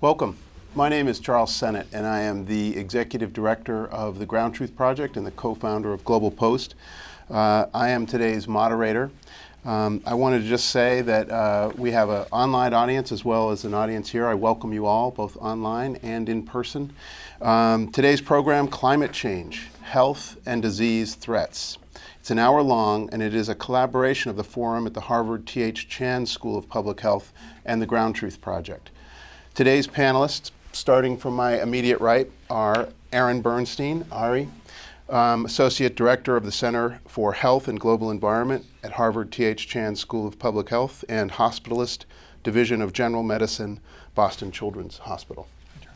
Welcome. My name is Charles Sennett, and I am the Executive Director of the GroundTruth Project and the co-founder of Global Post. I am today's moderator. I wanted to just say that we have an online audience as well as an audience here. I welcome you all, both online and in person. Today's program, Climate Change, Health and Disease Threats. It's an hour long, and it is a collaboration of the forum at the Harvard T.H. Chan School of Public Health and the GroundTruth Project. Today's panelists, starting from my immediate right, are Aaron Bernstein, Ari, Associate Director of the Center for Health and Global Environment at Harvard T.H. Chan School of Public Health and Hospitalist, Division of General Medicine, Boston Children's Hospital.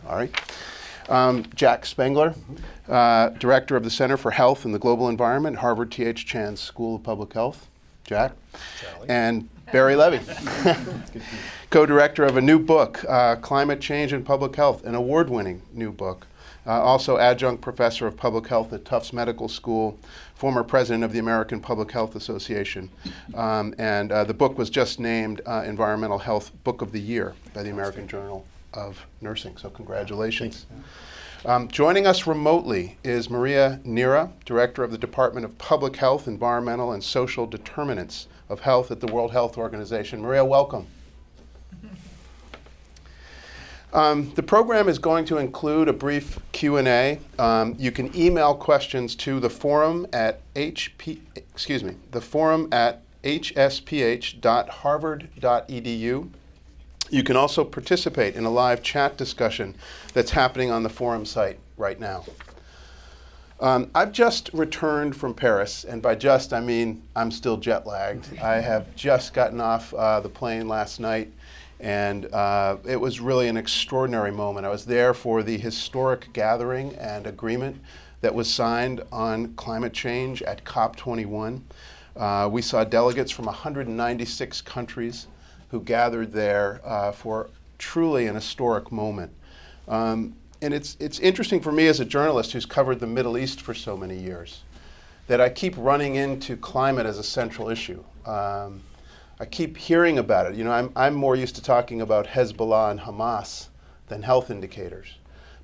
Ari. Jack Spengler, Director of the Center for Health and the Global Environment, Harvard T.H. Chan School of Public Health. Jack. Charlie. And Barry Levy, co-director of a new book, Climate Change and Public Health, an award-winning new book. Also adjunct professor of public health at Tufts Medical School, former president of the American Public Health Association. And the book was just named Environmental Health Book of the Year by the American Journal of Nursing, so congratulations. Joining us remotely is Maria Nira, Director of the Department of Public Health, Environmental, and Social Determinants of Health at the World Health Organization. Maria, welcome. The program is going to include a brief Q&A. You can email questions to the forum at hsph.harvard.edu. You can also participate in a live chat discussion that's happening on the forum site right now. I've just returned from Paris, and by just, I mean I'm still jet lagged. I have just gotten off the plane last night, and it was really an extraordinary moment. I was there for the historic gathering and agreement that was signed on climate change at COP21. We saw delegates from 196 countries who gathered there for truly an historic moment. And it's interesting for me as a journalist who's covered the Middle East for so many years that I keep running into climate as a central issue. I keep hearing about it. You know, I'm more used to talking about Hezbollah and Hamas than health indicators.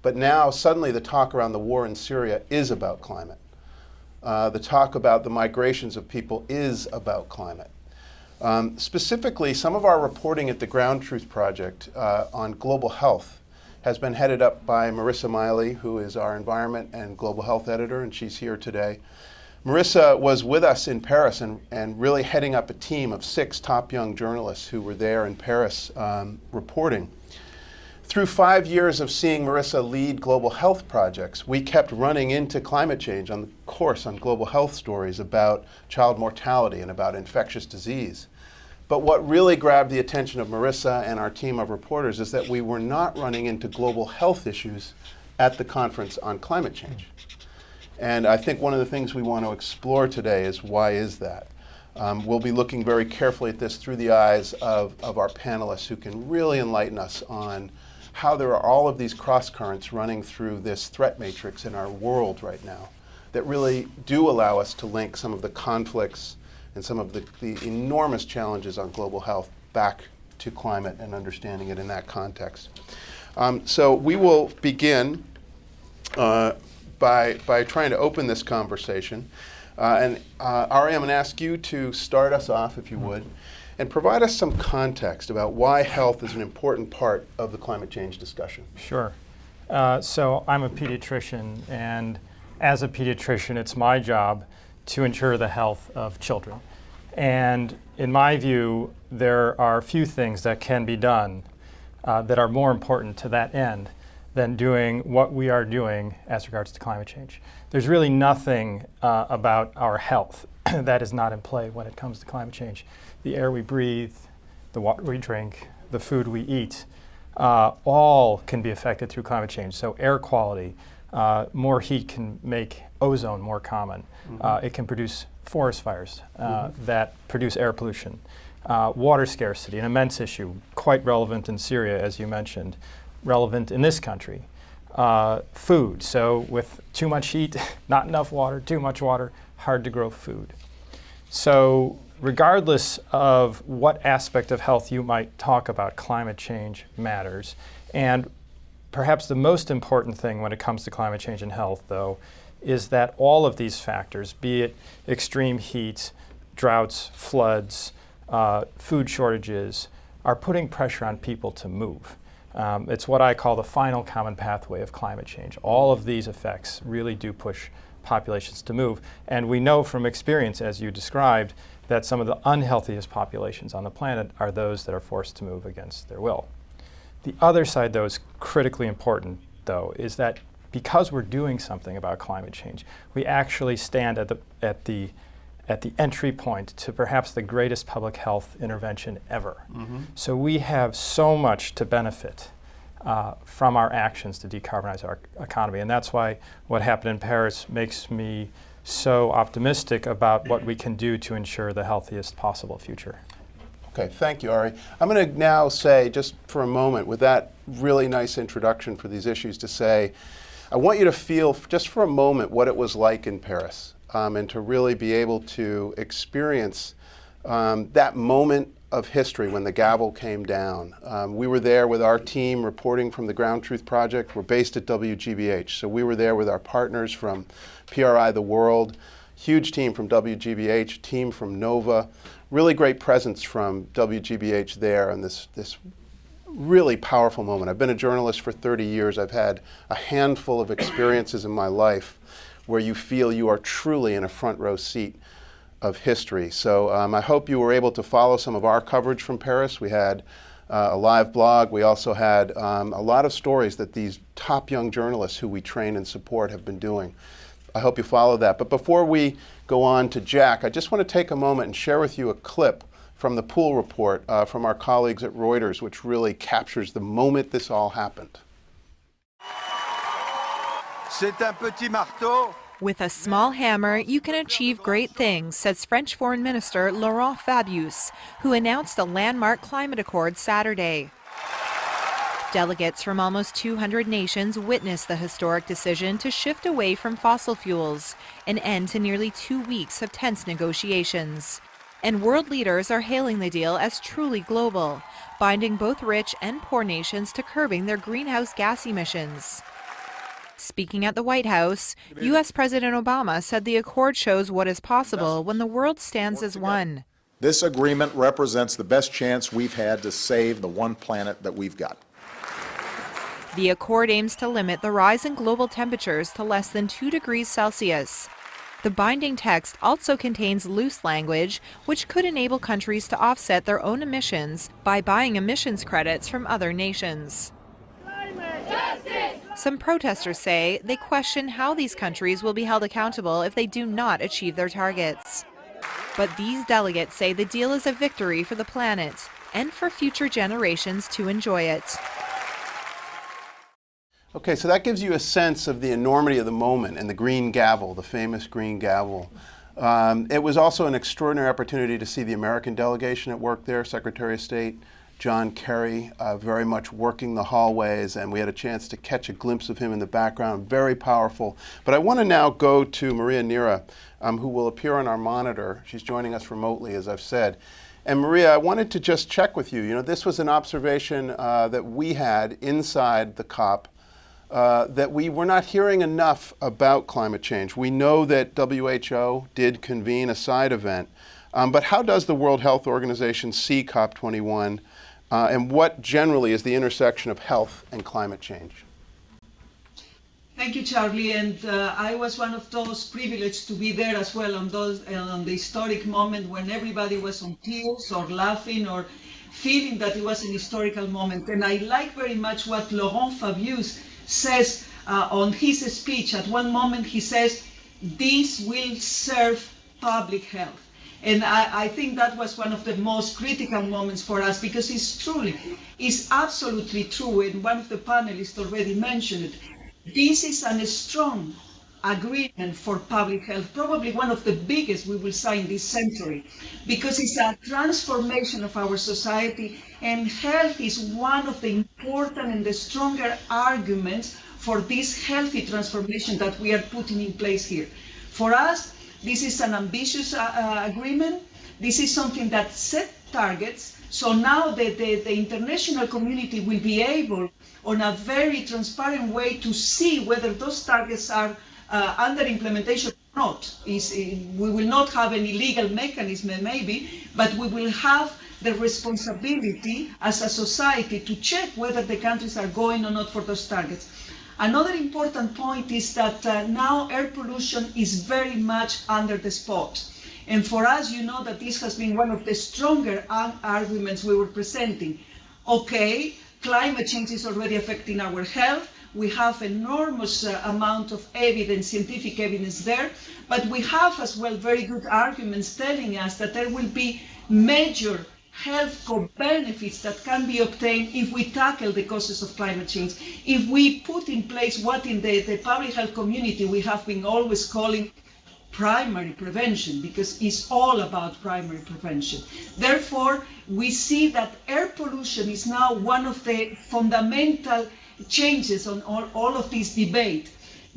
But now suddenly the talk around the war in Syria is about climate. The talk about the migrations of people is about climate. Specifically, some of our reporting at the GroundTruth Project on global health has been headed up by Marissa Miley, who is our environment and global health editor, and she's here today. Marissa was with us in Paris and really heading up a team of 6 top young journalists who were there in Paris reporting. Through 5 years of seeing Marissa lead global health projects, we kept running into climate change on the course on global health stories about child mortality and about infectious disease. But what really grabbed the attention of Marissa and our team of reporters is that we were not running into global health issues at the conference on climate change. And I think one of the things we want to explore today is why is that? We'll be looking very carefully at this through the eyes of our panelists who can really enlighten us on how there are all of these cross currents running through this threat matrix in our world right now that really do allow us to link some of the conflicts and some of the enormous challenges on global health back to climate and understanding it in that context. So we will begin by trying to open this conversation. And Ari, I'm going to ask you to start us off, if you would, and provide us some context about why health is an important part of the climate change discussion. Sure. So I'm a pediatrician, and as a pediatrician, it's my job to ensure the health of children. And in my view, there are few things that can be done that are more important to that end than doing what we are doing as regards to climate change. There's really nothing about our health that is not in play when it comes to climate change. The air we breathe, the water we drink, the food we eat, all can be affected through climate change. So air quality, more heat can make ozone more common. It can produce forest fires that produce air pollution. Water scarcity, an immense issue, quite relevant in Syria, as you mentioned, relevant in this country. Food, so with too much heat, not enough water, too much water, hard to grow food. So regardless of what aspect of health you might talk about, climate change matters. And perhaps the most important thing when it comes to climate change and health, though, is that all of these factors, be it extreme heat, droughts, floods, food shortages, are putting pressure on people to move. It's what I call the final common pathway of climate change. All of these effects really do push populations to move. And we know from experience, as you described, that some of the unhealthiest populations on the planet are those that are forced to move against their will. The other side, though, is critically important, though, is that because we're doing something about climate change, we actually stand at the entry point to perhaps the greatest public health intervention ever. Mm-hmm. So we have so much to benefit from our actions to decarbonize our economy. And that's why what happened in Paris makes me so optimistic about what we can do to ensure the healthiest possible future. Okay, thank you, Ari. I'm going to now say, just for a moment, with that really nice introduction for these issues, to say, I want you to feel just for a moment what it was like in Paris, and to really be able to experience that moment of history when the gavel came down. We were there with our team reporting from the GroundTruth project. We're based at WGBH, so we were there with our partners from PRI The World, huge team from WGBH, team from NOVA, really great presence from WGBH there, and this really powerful moment. I've been a journalist for 30 years. I've had a handful of experiences in my life where you feel you are truly in a front row seat of history. So I hope you were able to follow some of our coverage from Paris. We had a live blog. We also had a lot of stories that these top young journalists who we train and support have been doing. I hope you follow that. But before we go on to Jack, I just want to take a moment and share with you a clip from the pool report from our colleagues at Reuters, which really captures the moment this all happened. C'est un petit marteau. With a small hammer, you can achieve great things, says French Foreign Minister Laurent Fabius, who announced a landmark climate accord Saturday. Delegates from almost 200 nations witnessed the historic decision to shift away from fossil fuels, an end to nearly 2 weeks of tense negotiations. And world leaders are hailing the deal as truly global, binding both rich and poor nations to curbing their greenhouse gas emissions. Speaking at the White House, U.S. President Obama said the accord shows what is possible when the world stands as one. This agreement represents the best chance we've had to save the one planet that we've got. The accord aims to limit the rise in global temperatures to less than 2 degrees Celsius. The binding text also contains loose language which could enable countries to offset their own emissions by buying emissions credits from other nations. Some protesters say they question how these countries will be held accountable if they do not achieve their targets. But these delegates say the deal is a victory for the planet and for future generations to enjoy it. Okay, so that gives you a sense of the enormity of the moment and the green gavel, the famous green gavel. It was also an extraordinary opportunity to see the American delegation at work there, Secretary of State John Kerry, very much working the hallways, and we had a chance to catch a glimpse of him in the background, very powerful. But I want to now go to Maria Nira, who will appear on our monitor. She's joining us remotely, as I've said. And Maria, I wanted to just check with you. You know, this was an observation that we had inside the COP, that we were not hearing enough about climate change. We know that WHO did convene a side event, but how does the World Health Organization see COP21, and what generally is the intersection of health and climate change? Thank you, Charlie. And I was one of those privileged to be there as well on the historic moment when everybody was on tears or laughing or feeling that it was an historical moment. And I like very much what Laurent Fabius says on his speech. At one moment he says, this will serve public health. And I think that was one of the most critical moments for us, because it's absolutely true, and one of the panelists already mentioned it. This is a strong agreement for public health, probably one of the biggest we will sign this century, because it's a transformation of our society, and health is one of the important and the stronger arguments for this healthy transformation that we are putting in place here. For us, this is an ambitious agreement. This is something that sets targets. So now the international community will be able, on a very transparent way, to see whether those targets are under implementation or not. We will not have any legal mechanism maybe, but we will have the responsibility as a society to check whether the countries are going or not for those targets. Another important point is that now air pollution is very much under the spot. And for us, you know that this has been one of the stronger arguments we were presenting. Okay, climate change is already affecting our health. We have enormous amount of evidence, scientific evidence there, but we have as well very good arguments telling us that there will be major health co-benefits that can be obtained if we tackle the causes of climate change, if we put in place what in the public health community we have been always calling primary prevention, because it's all about primary prevention. Therefore, we see that air pollution is now one of the fundamental changes on all of this debate,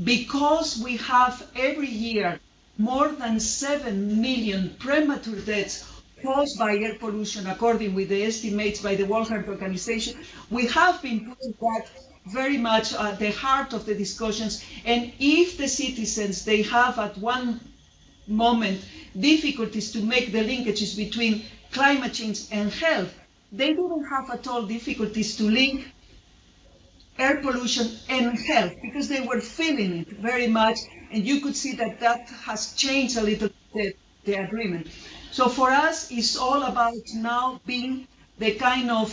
because we have every year more than 7 million premature deaths caused by air pollution, according with the estimates by the World Health Organization. We have been putting that very much at the heart of the discussions. And if the citizens, they have at one moment difficulties to make the linkages between climate change and health, they didn't have at all difficulties to link air pollution and health, because they were feeling it very much. And you could see that that has changed a little bit the agreement. So for us, it's all about now being the kind of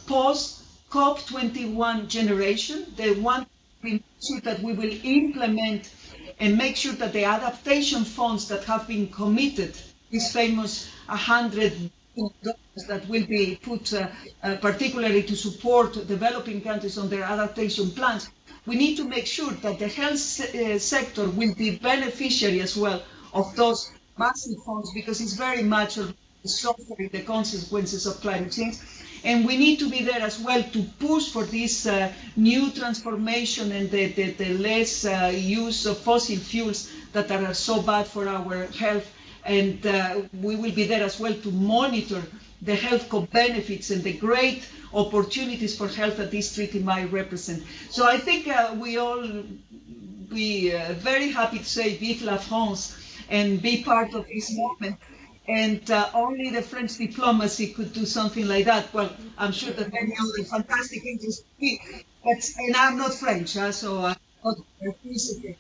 post-COP21 generation. They want to make sure that we will implement and make sure that the adaptation funds that have been committed, this famous $100 billion that will be put particularly to support developing countries on their adaptation plans, we need to make sure that the health sector will be beneficiary as well of those massive funds, because it's very much suffering the consequences of climate change. And we need to be there as well to push for this new transformation and the less use of fossil fuels that are so bad for our health. And we will be there as well to monitor the health co-benefits and the great opportunities for health that this treaty might represent. So I think we all be very happy to say Vive la France and be part of this moment. And only the French diplomacy could do something like that. Well, I'm sure that many other fantastic interests speak, and I'm not French, so I'm not appreciative.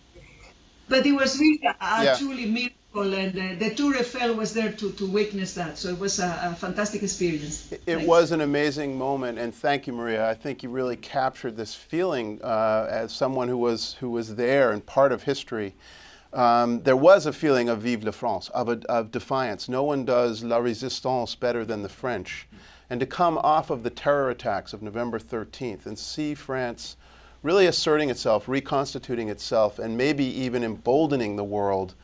But it was really a truly miracle, and the Tour Eiffel was there to witness that. So it was a fantastic experience. It was an amazing moment, and thank you, Maria. I think you really captured this feeling as someone who was there and part of history. There was a feeling of Vive la France, of defiance. No one does La Résistance better than the French. And to come off of the terror attacks of November 13th and see France really asserting itself, reconstituting itself, and maybe even emboldening the world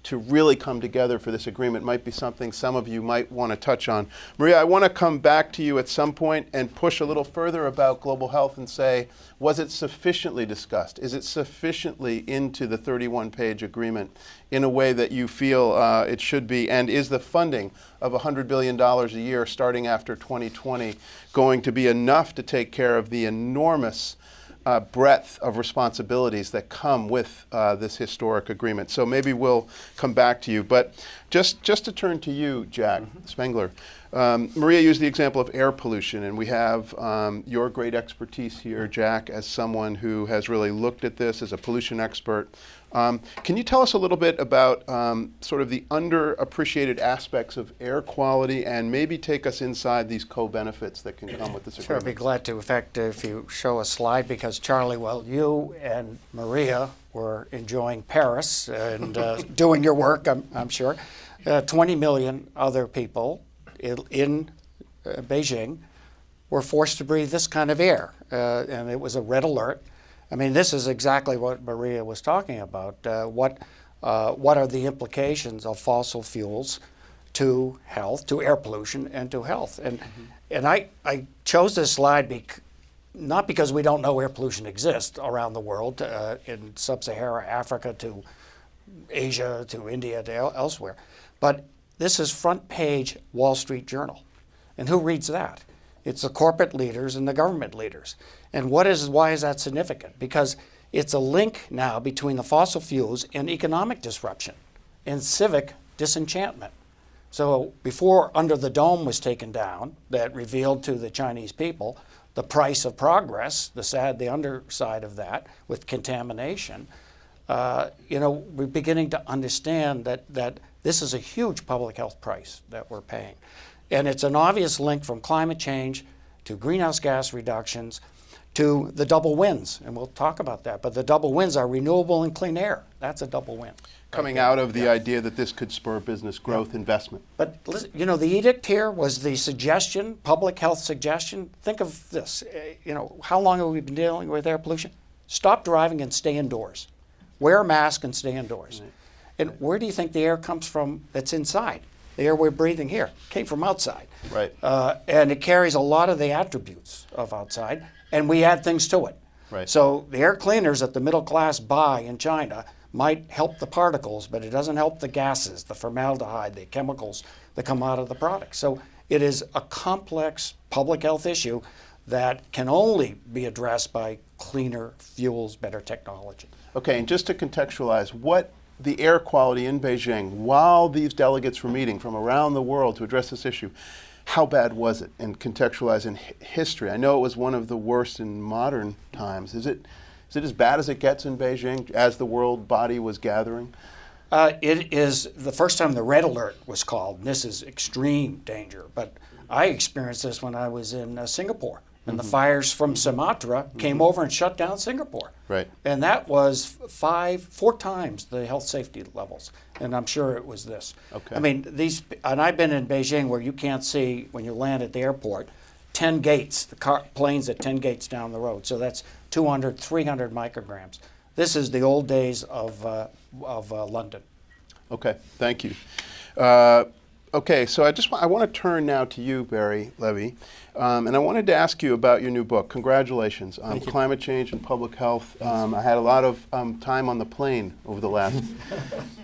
to really come together for this agreement might be something some of you might want to touch on. Maria, I want to come back to you at some point and push a little further about global health and say, was it sufficiently discussed? Is it sufficiently into the 31-page agreement in a way that you feel it should be? And is the funding of $100 billion a year starting after 2020 going to be enough to take care of the enormous breadth of responsibilities that come with this historic agreement? So maybe we'll come back to you. But just to turn to you, Jack Spengler, Maria used the example of air pollution, and we have your great expertise here, Jack, as someone who has really looked at this as a pollution expert. Can you tell us a little bit about sort of the underappreciated aspects of air quality, and maybe take us inside these co-benefits that can come with this agreement? Sure, I'd be glad to. In fact, if you show a slide, because Charlie, well, you and Maria were enjoying Paris and doing your work, I'm sure. 20 million other people in Beijing were forced to breathe this kind of air, and it was a red alert. I mean, this is exactly what Maria was talking about. What are the implications of fossil fuels to health, to air pollution, and to health? And I chose this slide not because we don't know air pollution exists around the world, in sub-Saharan Africa to Asia to India to elsewhere, but this is front page Wall Street Journal. And who reads that? It's the corporate leaders and the government leaders. And why is that significant? Because it's a link now between the fossil fuels and economic disruption and civic disenchantment. So before Under the Dome was taken down, that revealed to the Chinese people the price of progress, the underside of that with contamination, we're beginning to understand that this is a huge public health price that we're paying. And it's an obvious link from climate change to greenhouse gas reductions to the double wins, and we'll talk about that. But the double wins are renewable and clean air. That's a double win. Coming out of the idea that this could spur business growth, investment. But listen, the edict here was the suggestion, public health suggestion. Think of this. How long have we been dealing with air pollution? Stop driving and stay indoors. Wear a mask and stay indoors. Right. And where do you think the air comes from that's inside? The air we're breathing here came from outside. Right. And it carries a lot of the attributes of outside, and we add things to it. Right. So the air cleaners that the middle class buy in China might help the particles, but it doesn't help the gases, the formaldehyde, the chemicals that come out of the product. So it is a complex public health issue that can only be addressed by cleaner fuels, better technology. Okay, and just to contextualize, what the air quality in Beijing, while these delegates were meeting from around the world to address this issue, how bad was it? And contextualize in history. I know it was one of the worst in modern times. Is it as bad as it gets in Beijing as the world body was gathering? It is the first time the red alert was called, and this is extreme danger. But I experienced this when I was in Singapore, and the fires from Sumatra came over and shut down Singapore. Right. And that was 4 times the health safety levels, and I'm sure it was this. Okay. I mean, and I've been in Beijing where you can't see when you land at the airport 10 gates, planes at 10 gates down the road. So that's 200, 300 micrograms. This is the old days of London. Okay, thank you. Okay, so I want to turn now to you, Barry Levy, and I wanted to ask you about your new book. Congratulations on climate change and public health. I had a lot of time on the plane over the last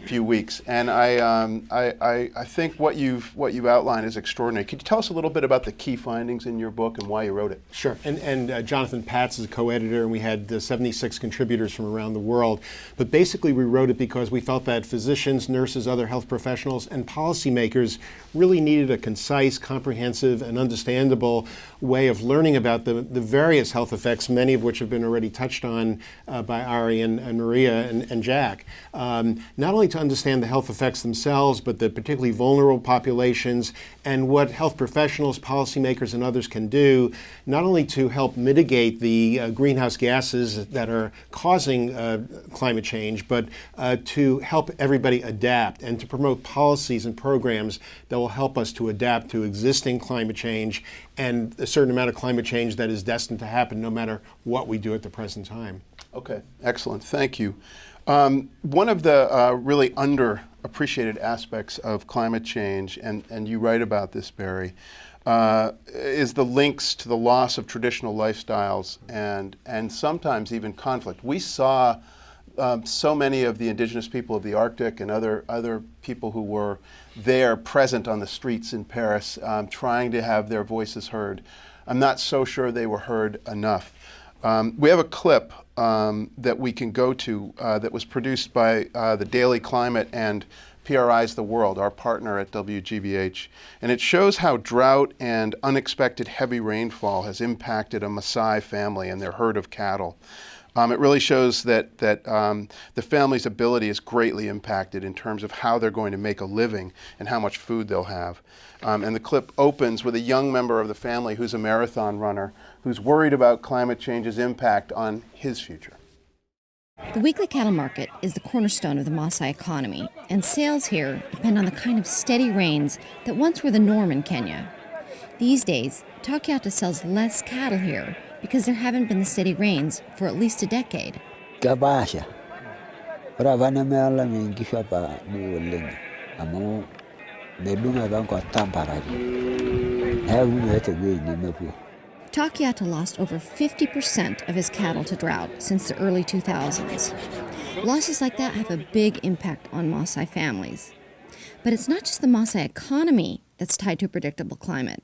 few weeks, and I think what you've outlined is extraordinary. Could you tell us a little bit about the key findings in your book and why you wrote it? Sure. And Jonathan Patz is a co-editor, and we had 76 contributors from around the world. But basically, we wrote it because we felt that physicians, nurses, other health professionals, and policymakers really needed a concise, comprehensive, and understandable way of learning about the various health effects, many of which have been already touched on by Ari and Maria and Jack. Not only to understand the health effects themselves, but the particularly vulnerable populations and what health professionals, policymakers, and others can do, not only to help mitigate the greenhouse gases that are causing climate change, but to help everybody adapt and to promote policies and programs that will help us to adapt to existing climate change and a certain amount of climate change that is destined to happen no matter what we do at the present time. Okay, excellent. Thank you. One of the really underappreciated aspects of climate change, and you write about this, Barry, is the links to the loss of traditional lifestyles and sometimes even conflict. We saw so many of the indigenous people of the Arctic and other people who were there present on the streets in Paris trying to have their voices heard. I'm not so sure they were heard enough. We have a clip that we can go to that was produced by the Daily Climate and PRI's The World, our partner at WGBH. And it shows how drought and unexpected heavy rainfall has impacted a Maasai family and their herd of cattle. It really shows that the family's ability is greatly impacted in terms of how they're going to make a living and how much food they'll have. And the clip opens with a young member of the family who's a marathon runner who's worried about climate change's impact on his future. The weekly cattle market is the cornerstone of the Maasai economy, and sales here depend on the kind of steady rains that once were the norm in Kenya. These days, Takiata sells less cattle here because there haven't been the steady rains for at least a decade. Takiata lost over 50% of his cattle to drought since the early 2000s. Losses like that have a big impact on Maasai families. But it's not just the Maasai economy that's tied to a predictable climate.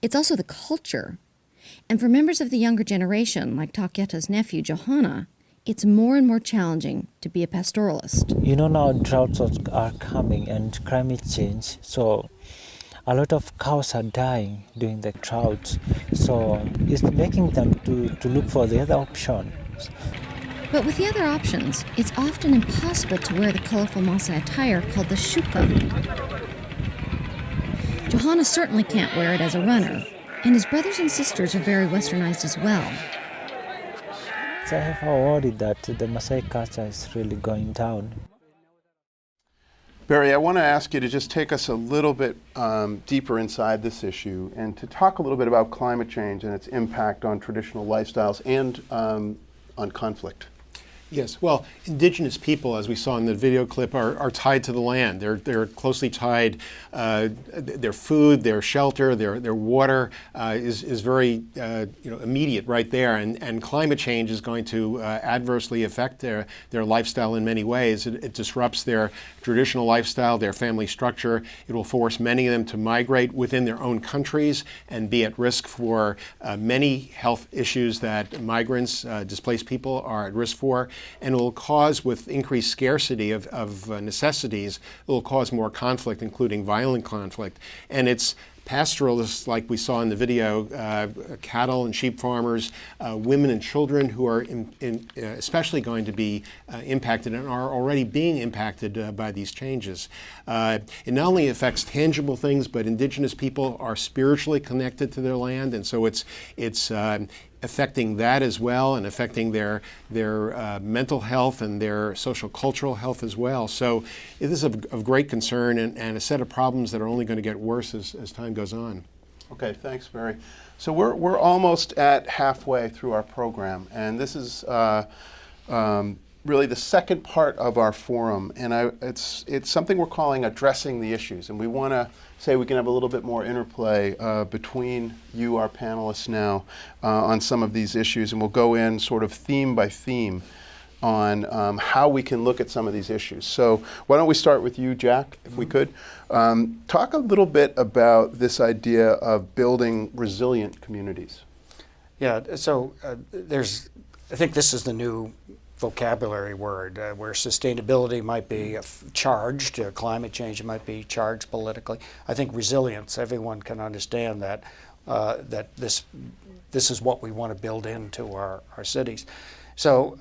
It's also the culture. And for members of the younger generation, like Taketta's nephew, Johanna, it's more and more challenging to be a pastoralist. You know, now droughts are coming and climate change, so a lot of cows are dying during the droughts, so it's making them to look for the other options. But with the other options, it's often impossible to wear the colorful Maasai attire called the shuka. Johanna certainly can't wear it as a runner, and his brothers and sisters are very westernized as well. So I have a worry that the Maasai culture is really going down. Barry, I want to ask you to just take us a little bit deeper inside this issue and to talk a little bit about climate change and its impact on traditional lifestyles and on conflict. Yes, well, indigenous people, as we saw in the video clip, are tied to the land. They're closely tied. Their food, their shelter, their water is very immediate right there. And climate change is going to adversely affect their lifestyle in many ways. It disrupts their traditional lifestyle, their family structure. It will force many of them to migrate within their own countries and be at risk for many health issues that migrants, displaced people, are at risk for. And it will cause, with increased scarcity of necessities, it will cause more conflict, including violent conflict. And it's pastoralists, like we saw in the video, cattle and sheep farmers, women and children who are especially going to be impacted and are already being impacted by these changes. It not only affects tangible things, but indigenous people are spiritually connected to their land, and so it's affecting that as well, and affecting their mental health and their social cultural health as well. So it is of great concern and a set of problems that are only going to get worse as time goes on. Okay, thanks, Barry. So we're almost at halfway through our program, and this is really the second part of our forum, and it's something we're calling addressing the issues, and we want to say we can have a little bit more interplay between you, our panelists now, on some of these issues, and we'll go in sort of theme by theme on how we can look at some of these issues. So why don't we start with you, Jack, if we could. Talk a little bit about this idea of building resilient communities. Yeah, so I think this is the new vocabulary word, where sustainability might be charged, climate change might be charged politically. I think resilience, everyone can understand that this is what we want to build into our cities. So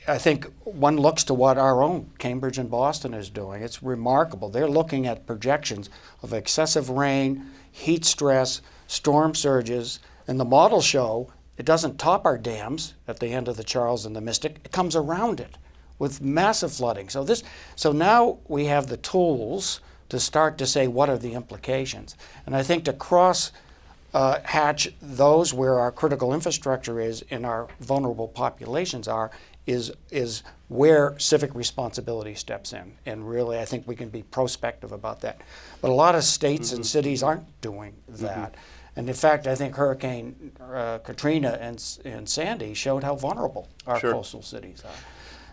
I think one looks to what our own Cambridge and Boston is doing. It's remarkable. They're looking at projections of excessive rain, heat stress, storm surges, and the models show it doesn't top our dams at the end of the Charles and the Mystic. It comes around it with massive flooding. So now we have the tools to start to say what are the implications. And I think to cross hatch those where our critical infrastructure is and our vulnerable populations are is where civic responsibility steps in. And really, I think we can be prospective about that. But a lot of states and cities aren't doing that. And in fact, I think Hurricane Katrina and Sandy showed how vulnerable our coastal cities are.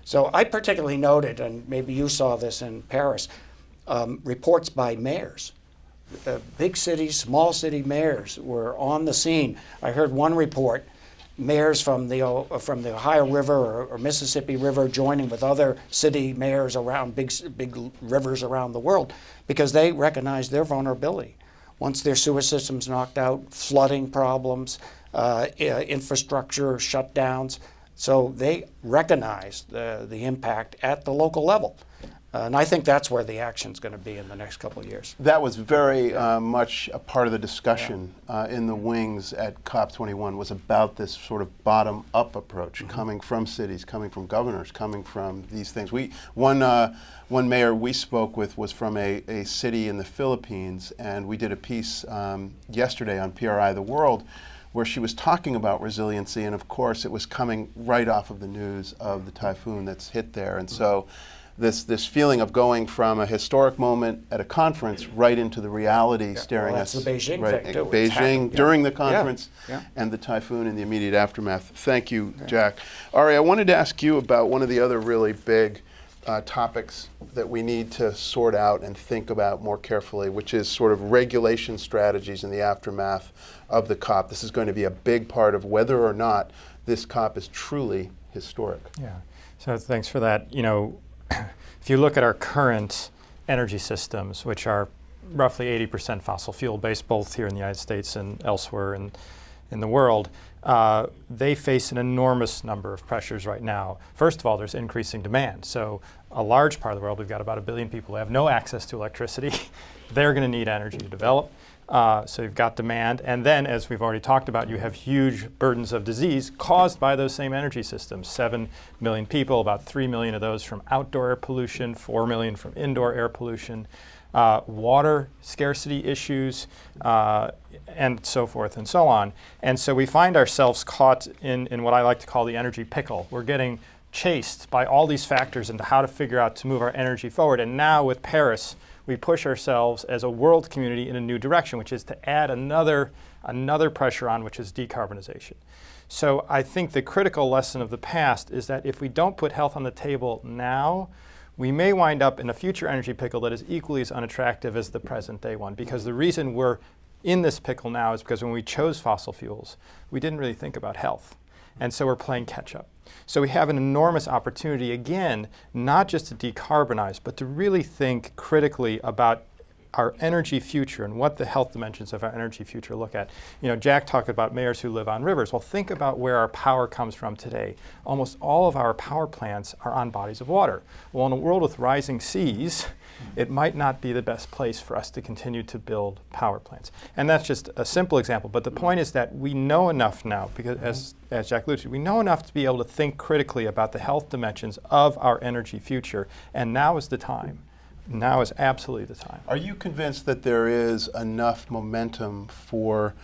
So I particularly noted, and maybe you saw this in Paris, reports by mayors. Big cities, small city mayors were on the scene. I heard one report, mayors from the Ohio River or Mississippi River joining with other city mayors around big rivers around the world because they recognized their vulnerability. Once their sewer system's knocked out, flooding problems, infrastructure shutdowns. So they recognize the impact at the local level. And I think that's where the action's going to be in the next couple of years. That was very much a part of the discussion in the wings at COP21 was about this sort of bottom-up approach coming from cities, coming from governors, coming from these things. One mayor we spoke with was from a city in the Philippines, and we did a piece yesterday on PRI The World where she was talking about resiliency, and of course it was coming right off of the news of the typhoon that's hit there. And so this feeling of going from a historic moment at a conference right into the reality staring us. That's the Beijing right, thing, too. Beijing during the conference and the typhoon in the immediate aftermath. Thank you, Jack. Ari, I wanted to ask you about one of the other really big topics that we need to sort out and think about more carefully, which is sort of regulation strategies in the aftermath of the COP. This is going to be a big part of whether or not this COP is truly historic. Yeah, so thanks for that. You know, if you look at our current energy systems, which are roughly 80% fossil fuel based, both here in the United States and elsewhere in the world, they face an enormous number of pressures right now. First of all, there's increasing demand. So a large part of the world, we've got about 1 billion people who have no access to electricity. They're going to need energy to develop. So you've got demand. And then, as we've already talked about, you have huge burdens of disease caused by those same energy systems. 7 million people, about 3 million of those from outdoor air pollution, 4 million from indoor air pollution. Water scarcity issues, and so forth and so on. And so we find ourselves caught in what I like to call the energy pickle. We're getting chased by all these factors into how to figure out to move our energy forward. And now with Paris, we push ourselves as a world community in a new direction, which is to add another pressure on, which is decarbonization. So I think the critical lesson of the past is that if we don't put health on the table now, we may wind up in a future energy pickle that is equally as unattractive as the present day one, because the reason we're in this pickle now is because when we chose fossil fuels, we didn't really think about health. And so we're playing catch up. So we have an enormous opportunity, again, not just to decarbonize, but to really think critically about our energy future and what the health dimensions of our energy future look at. You know, Jack talked about mayors who live on rivers. Well, think about where our power comes from today. Almost all of our power plants are on bodies of water. Well, in a world with rising seas, it might not be the best place for us to continue to build power plants. And that's just a simple example. But the point is that we know enough now, because as Jack alluded to, we know enough to be able to think critically about the health dimensions of our energy future. And now is the time. Now is absolutely the time. Are you convinced that there is enough momentum for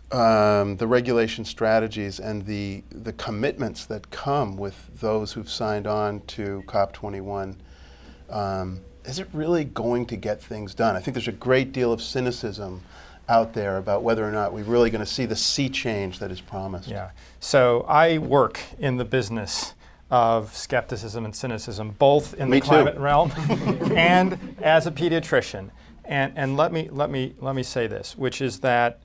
the regulation strategies and the commitments that come with those who've signed on to COP21? Is it really going to get things done? I think there's a great deal of cynicism out there about whether or not we're really going to see the sea change that is promised. Yeah. So I work in the business of skepticism and cynicism, both in the climate realm and as a pediatrician. And let me say this, which is that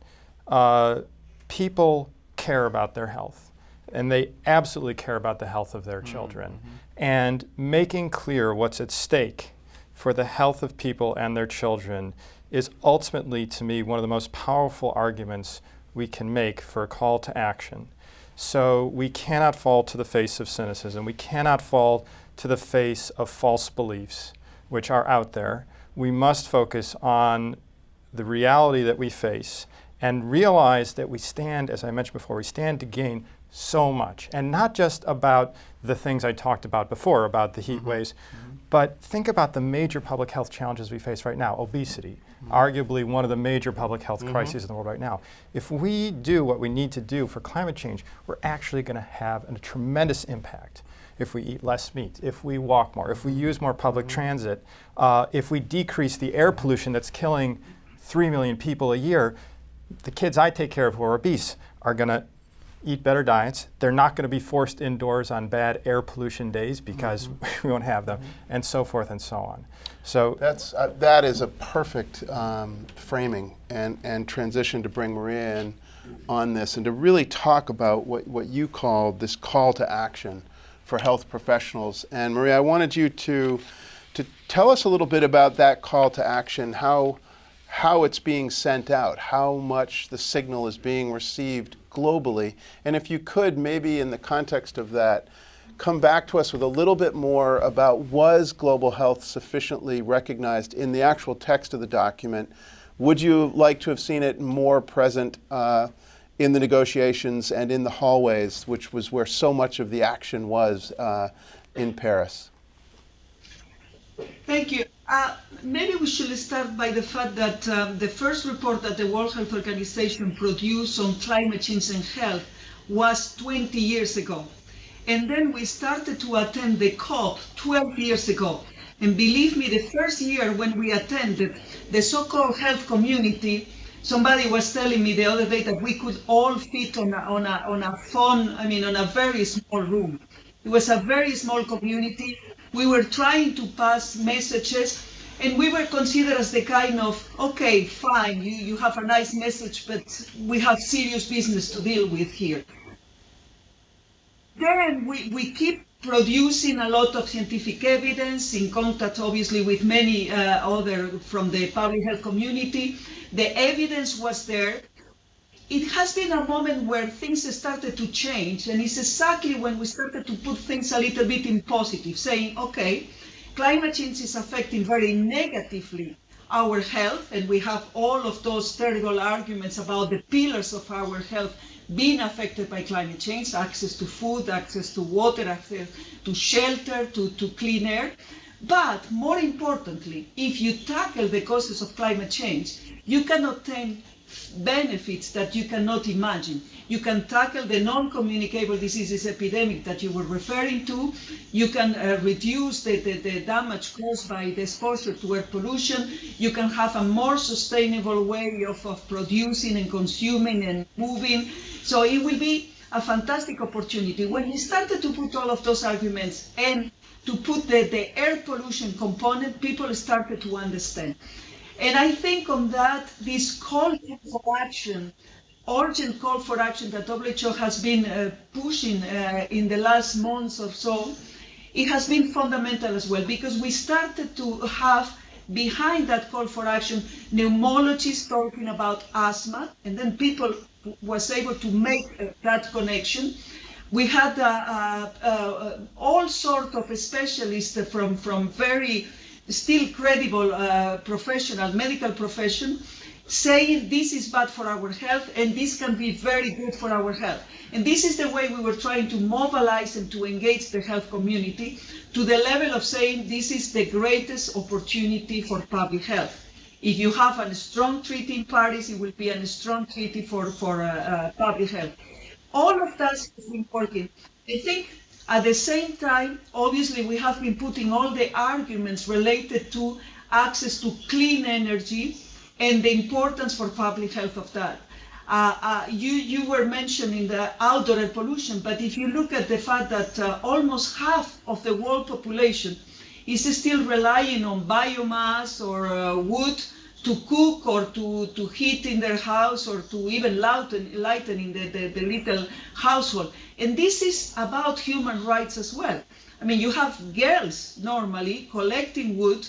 people care about their health, and they absolutely care about the health of their children. And making clear what's at stake for the health of people and their children is ultimately, to me, one of the most powerful arguments we can make for a call to action. So we cannot fall to the face of cynicism. We cannot fall to the face of false beliefs, which are out there. We must focus on the reality that we face and realize that we stand, as I mentioned before, we stand to gain so much. And not just about the things I talked about before, about the heat waves, but think about the major public health challenges we face right now. Obesity, arguably one of the major public health crises in the world right now. If we do what we need to do for climate change, we're actually going to have a tremendous impact. If we eat less meat, if we walk more, if we use more public transit, if we decrease the air pollution that's killing 3 million people a year, the kids I take care of who are obese are going to eat better diets. They're not going to be forced indoors on bad air pollution days because we won't have them, and so forth and so on. So that is a perfect framing and transition to bring Maria in on this and to really talk about what you call this call to action for health professionals. And Maria, I wanted you to tell us a little bit about that call to action, how it's being sent out, how much the signal is being received globally. And if you could, maybe in the context of that, come back to us with a little bit more about, was global health sufficiently recognized in the actual text of the document? Would you like to have seen it more present in the negotiations and in the hallways, which was where so much of the action was in Paris? Thank you. Maybe we should start by the fact that the first report that the World Health Organization produced on climate change and health was 20 years ago. And then we started to attend the COP 12 years ago. And believe me, the first year when we attended, the so-called health community, somebody was telling me the other day that we could all fit on a very small room. It was a very small community. We were trying to pass messages, and we were considered as the kind of, okay, fine, you have a nice message, but we have serious business to deal with here. Then we keep producing a lot of scientific evidence in contact, obviously, with many other from the public health community. The evidence was there. It has been a moment where things started to change, and it's exactly when we started to put things a little bit in positive, saying, okay, climate change is affecting very negatively our health, and we have all of those terrible arguments about the pillars of our health being affected by climate change: access to food, access to water, access to shelter, to clean air. But more importantly, if you tackle the causes of climate change, you can obtain benefits that you cannot imagine. You can tackle the non-communicable diseases epidemic that you were referring to. You can reduce the damage caused by the exposure to air pollution. You can have a more sustainable way of producing and consuming and moving. So it will be a fantastic opportunity. When we started to put all of those arguments and to put the air pollution component, people started to understand. And I think on that, this call for action, urgent call for action that WHO has been pushing in the last months or so, it has been fundamental as well, because we started to have behind that call for action pneumologists talking about asthma, and then people was able to make that connection. We had all sorts of specialists from very still credible professional, medical profession, saying this is bad for our health and this can be very good for our health. And this is the way we were trying to mobilize and to engage the health community to the level of saying this is the greatest opportunity for public health. If you have a strong treaty in Paris, it will be a strong treaty for public health. All of that has been working. I think at the same time, obviously, we have been putting all the arguments related to access to clean energy and the importance for public health of that. You were mentioning the outdoor air pollution, but if you look at the fact that almost half of the world population is still relying on biomass or wood to cook or to heat in their house or to even lightening the little household. And this is about human rights as well. I mean, you have girls normally collecting wood,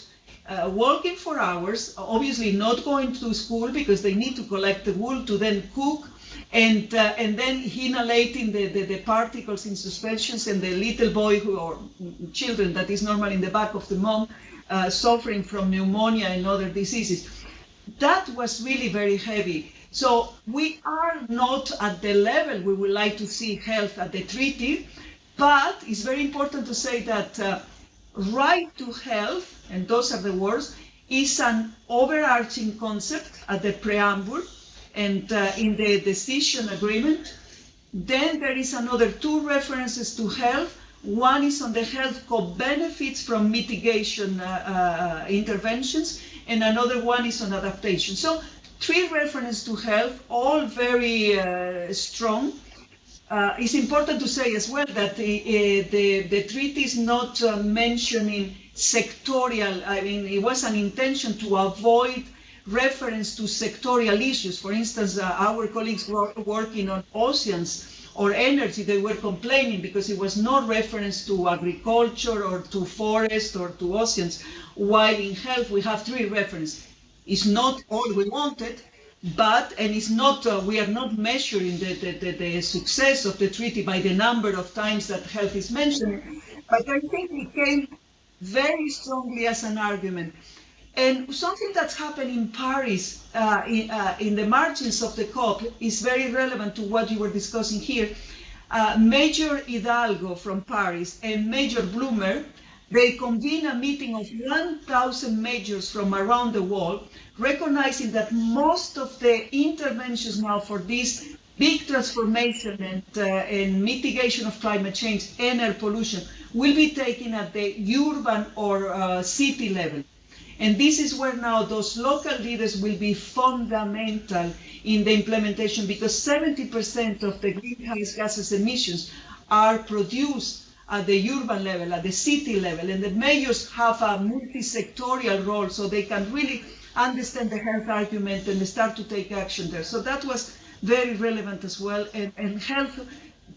working for hours, obviously not going to school because they need to collect the wood to then cook, and then inhalating the particles in suspensions, and the little boy or children that is normally in the back of the mom suffering from pneumonia and other diseases. That was really very heavy. So we are not at the level we would like to see health at the treaty, but it's very important to say that right to health, and those are the words, is an overarching concept at the preamble and in the decision agreement. Then there is another 2 references to health. One is on the health co-benefits from mitigation interventions, and another one is on adaptation. So 3 references to health, all very strong. It's important to say as well that the treaty is not mentioning sectorial. I mean, it was an intention to avoid reference to sectorial issues. For instance, our colleagues were working on oceans or energy. They were complaining because it was no reference to agriculture or to forest or to oceans, while in health we have 3 references. It's not all we wanted, and it's not, we are not measuring the success of the treaty by the number of times that health is mentioned, but I think it came very strongly as an argument. And something that's happened in Paris, in the margins of the COP, is very relevant to what you were discussing here. Major Hidalgo from Paris and Major Bloomer, they convened a meeting of 1,000 majors from around the world, recognizing that most of the interventions now for this big transformation and mitigation of climate change and air pollution will be taken at the urban or city level. And this is where now those local leaders will be fundamental in the implementation, because 70% of the greenhouse gases emissions are produced at the urban level, at the city level, and the mayors have a multi-sectorial role so they can really understand the health argument and start to take action there. So that was very relevant as well, and health,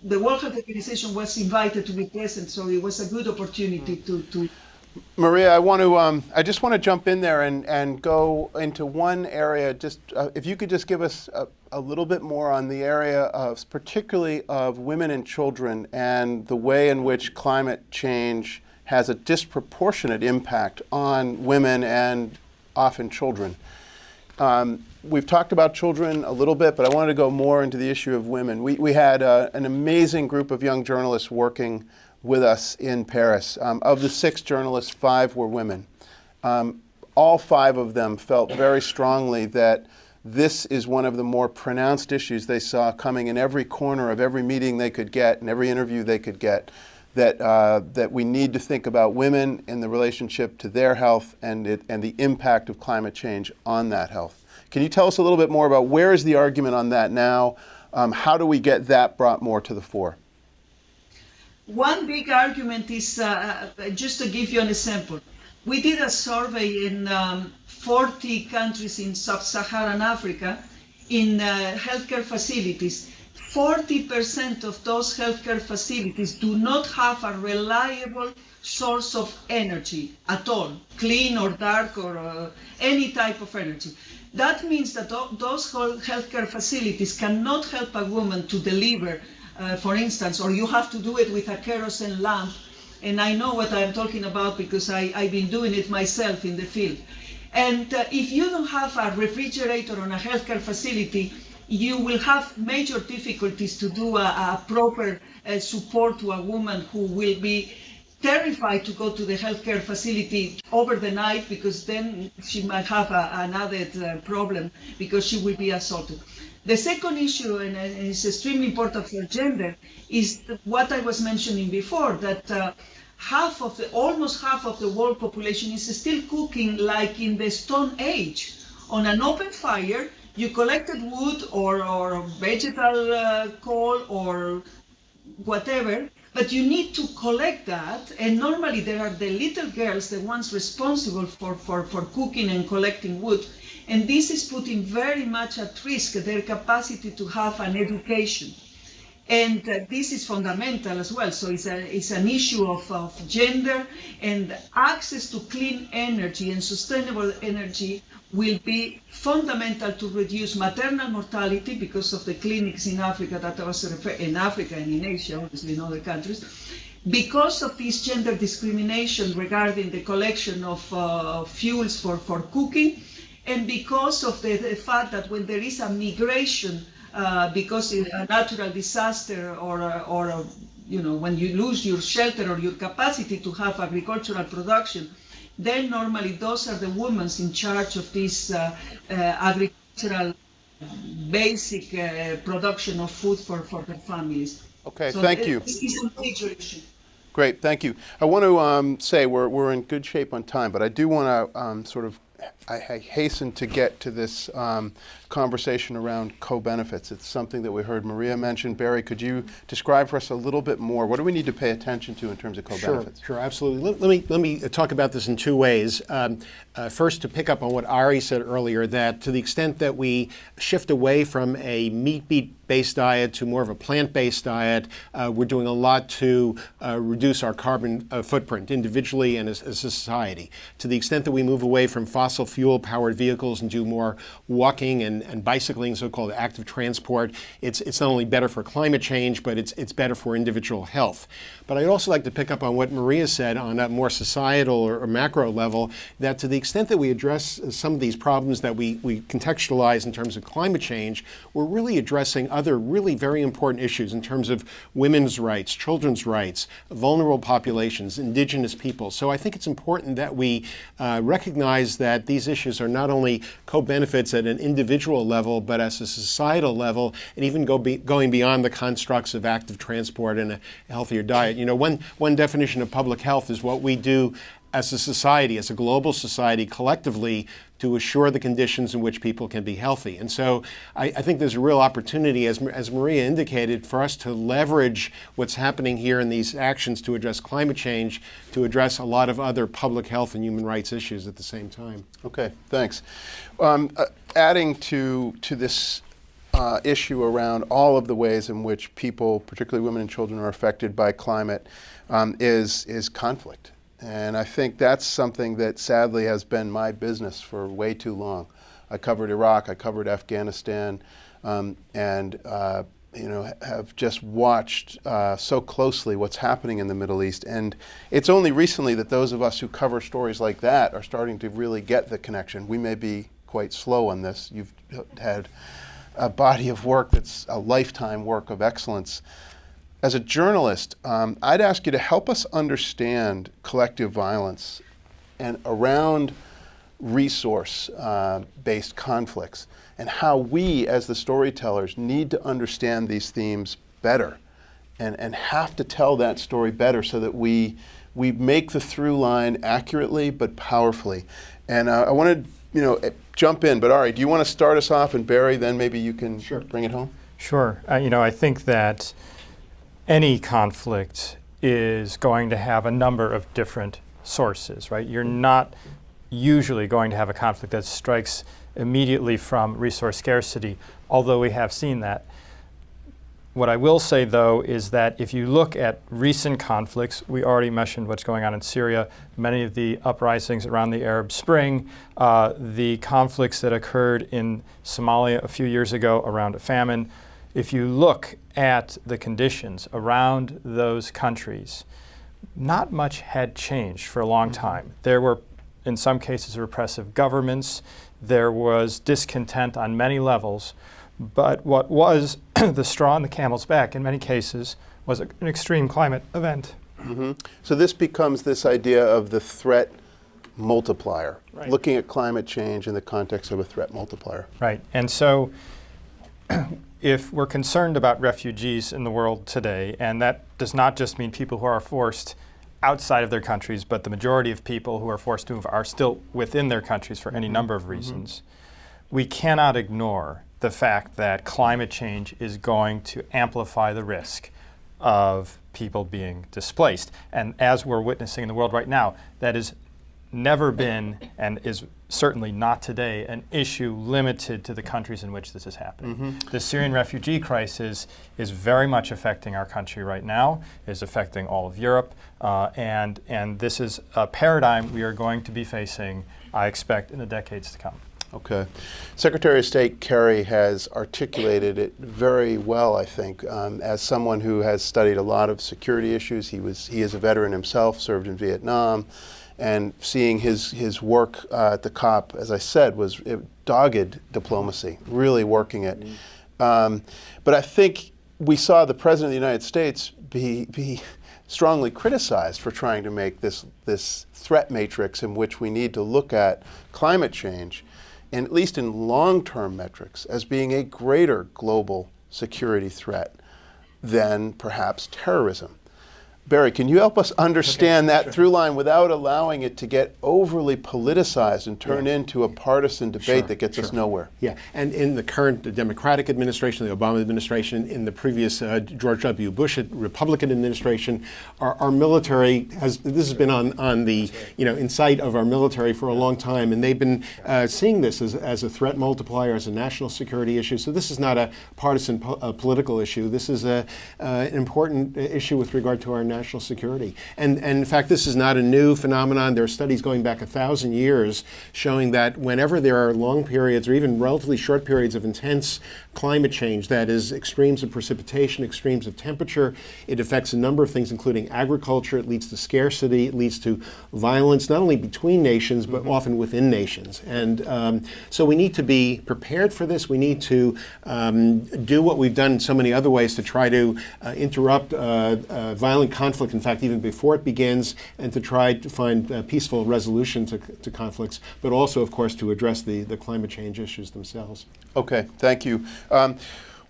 the World Health Organization was invited to be present, so it was a good opportunity to Maria, I just want to jump in there and go into one area. Just if you could just give us a little bit more on the area of, particularly of women and children, and the way in which climate change has a disproportionate impact on women and often children. We've talked about children a little bit, but I wanted to go more into the issue of women. We had an amazing group of young journalists working with us in Paris. Of the 6 journalists, 5 were women. All 5 of them felt very strongly that this is one of the more pronounced issues they saw coming in every corner of every meeting they could get and every interview they could get, that we need to think about women in the relationship to their health and the impact of climate change on that health. Can you tell us a little bit more about where is the argument on that now? How do we get that brought more to the fore? One big argument is, just to give you an example, we did a survey in 40 countries in sub-Saharan Africa in healthcare facilities. 40% of those healthcare facilities do not have a reliable source of energy at all, clean or dark or any type of energy. That means that those healthcare facilities cannot help a woman to deliver, for instance, or you have to do it with a kerosene lamp. And I know what I'm talking about because I've been doing it myself in the field. And if you don't have a refrigerator on a healthcare facility, you will have major difficulties to do a proper support to a woman who will be terrified to go to the healthcare facility over the night, because then she might have an added problem because she will be assaulted. The second issue, and it's extremely important for gender, is what I was mentioning before, that almost half of the world population is still cooking like in the Stone Age. On an open fire, you collected wood or vegetal coal or whatever, but you need to collect that, and normally there are the little girls, the ones responsible for cooking and collecting wood, and this is putting very much at risk their capacity to have an education. And this is fundamental as well, so it's an issue of gender, and access to clean energy and sustainable energy will be fundamental to reduce maternal mortality because of the clinics in Africa that I was in Africa and in Asia, obviously in other countries, because of this gender discrimination regarding the collection of fuels for cooking, and because of the fact that when there is a migration, because of a natural disaster or when you lose your shelter or your capacity to have agricultural production, then normally those are the women in charge of this agricultural basic production of food for their families. Okay, so thank you. This is a major issue. Great, thank you. I want to say we're in good shape on time, but I do want to I hasten to get to this conversation around co-benefits. It's something that we heard Maria mention. Barry, could you describe for us a little bit more? What do we need to pay attention to in terms of co-benefits? Sure, absolutely. Let me talk about this in 2 ways. First, to pick up on what Ari said earlier, that to the extent that we shift away from a meat-based diet to more of a plant-based diet, we're doing a lot to reduce our carbon footprint individually and as a society. To the extent that we move away from fossil fuel-powered vehicles and do more walking and bicycling, so-called active transport, it's not only better for climate change, but it's better for individual health. But I'd also like to pick up on what Maria said on a more societal or macro level, that to the extent that we address some of these problems that we contextualize in terms of climate change, we're really addressing other really very important issues in terms of women's rights, children's rights, vulnerable populations, indigenous people. So I think it's important that we recognize that these issues are not only co-benefits at an individual level, but at a societal level, and even going beyond the constructs of active transport and a healthier diet. One definition of public health is what we do as a society, as a global society, collectively, to assure the conditions in which people can be healthy. And so I think there's a real opportunity, as Maria indicated, for us to leverage what's happening here in these actions to address climate change, to address a lot of other public health and human rights issues at the same time. Okay, thanks. Adding to this issue around all of the ways in which people, particularly women and children, are affected by climate is conflict. And I think that's something that sadly has been my business for way too long. I covered Iraq, I covered Afghanistan, and have just watched so closely what's happening in the Middle East. And it's only recently that those of us who cover stories like that are starting to really get the connection. We may be quite slow on this. You've had a body of work that's a lifetime work of excellence. As a journalist, I'd ask you to help us understand collective violence and around resource-based conflicts, and how we as the storytellers need to understand these themes better and have to tell that story better so that we make the through line accurately but powerfully. And I want to jump in, but Ari, do you want to start us off, and Barry, then maybe you can bring it home? Sure. I think that any conflict is going to have a number of different sources, right? You're not usually going to have a conflict that strikes immediately from resource scarcity, although we have seen that. What I will say, though, is that if you look at recent conflicts, we already mentioned what's going on in Syria, many of the uprisings around the Arab Spring, the conflicts that occurred in Somalia a few years ago around a famine. If you look at the conditions around those countries, not much had changed for a long time. There were, in some cases, repressive governments. There was discontent on many levels. But what was the straw on the camel's back in many cases was an extreme climate event. Mm-hmm. So this becomes this idea of the threat multiplier, right. Looking at climate change in the context of a threat multiplier. Right. And so if we're concerned about refugees in the world today, and that does not just mean people who are forced outside of their countries, but the majority of people who are forced to move are still within their countries for any number of reasons, we cannot ignore the fact that climate change is going to amplify the risk of people being displaced. And as we're witnessing in the world right now, that has never been, and is certainly not today, an issue limited to the countries in which this is happening. The Syrian refugee crisis is very much affecting our country right now, is affecting all of Europe, and this is a paradigm we are going to be facing, I expect, in the decades to come. Okay. Secretary of State Kerry has articulated it very well, I think, as someone who has studied a lot of security issues. He is a veteran himself, served in Vietnam, and seeing his work at the COP, as I said, was dogged diplomacy, really working it. But I think we saw the President of the United States be strongly criticized for trying to make this threat matrix in which we need to look at climate change, and at least in long-term metrics, as being a greater global security threat than perhaps terrorism. Barry, can you help us understand that through line without allowing it to get overly politicized and turn into a partisan debate that gets us nowhere? Yeah, and in the current Democratic administration, the Obama administration, in the previous George W. Bush Republican administration, our military this has been on the, in sight of our military for a long time, and they've been seeing this as a threat multiplier, as a national security issue. So this is not a partisan political issue. This is an important issue with regard to our national security. And in fact, this is not a new phenomenon. There are studies going back 1,000 years showing that whenever there are long periods or even relatively short periods of intense climate change, that is extremes of precipitation, extremes of temperature, it affects a number of things, including agriculture. It leads to scarcity. It leads to violence, not only between nations, but often within nations. And so we need to be prepared for this. We need to do what we've done in so many other ways to try to interrupt violent conflict, in fact, even before it begins, and to try to find peaceful resolution to conflicts, but also, of course, to address the climate change issues themselves. Okay, thank you.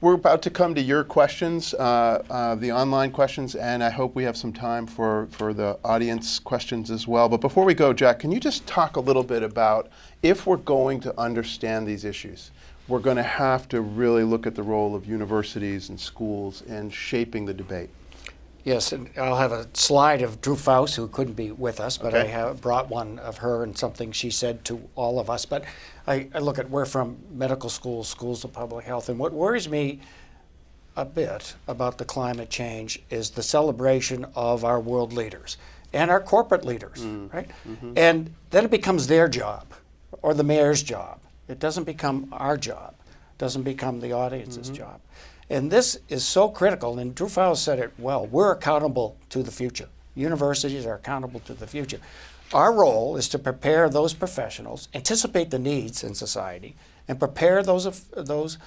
We're about to come to your questions, the online questions, and I hope we have some time for the audience questions as well. But before we go, Jack, can you just talk a little bit about, if we're going to understand these issues, we're going to have to really look at the role of universities and schools in shaping the debate. Yes, and I'll have a slide of Drew Faust, who couldn't be with us, but Okay. I have brought one of her and something she said to all of us. But I look at, we're from medical schools, schools of public health, and what worries me a bit about the climate change is the celebration of our world leaders and our corporate leaders, right? And then it becomes their job or the mayor's job. It doesn't become our job. It doesn't become the audience's job. And this is so critical, and Drew Faust said it well, we're accountable to the future. Universities are accountable to the future. Our role is to prepare those professionals, anticipate the needs in society, and prepare those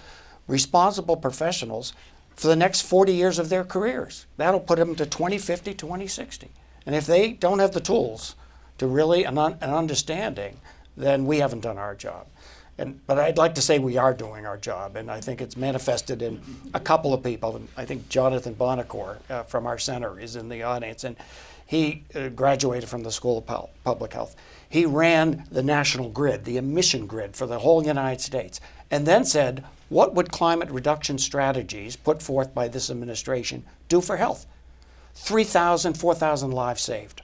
responsible professionals for the next 40 years of their careers. That'll put them to 2050, 2060. And if they don't have the tools to really, an understanding, then we haven't done our job. But I'd like to say we are doing our job, and I think it's manifested in a couple of people. And I think Jonathan Bonacore from our center is in the audience, and he graduated from the School of Public Health. He ran the national grid, the emission grid for the whole United States, and then said, what would climate reduction strategies put forth by this administration do for health? 3,000, 4,000 lives saved.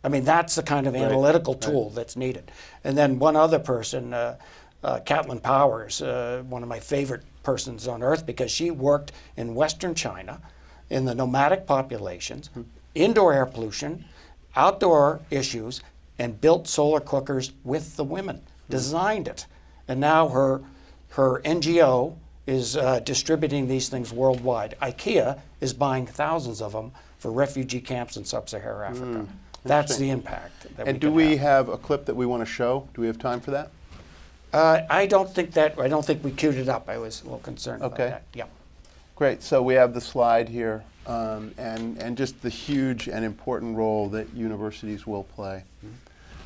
I mean, that's the kind of analytical tool that's needed. And then one other person, Caitlin Powers, one of my favorite persons on earth, because she worked in Western China in the nomadic populations, indoor air pollution, outdoor issues, and built solar cookers with the women, designed it. And now her NGO is distributing these things worldwide. IKEA is buying thousands of them for refugee camps in sub-Saharan Africa. That's the impact. And do we have a clip that we want to show? Do we have time for that? I don't think we queued it up. I was a little concerned about that. Yeah. Great. So we have the slide here, and just the huge and important role that universities will play.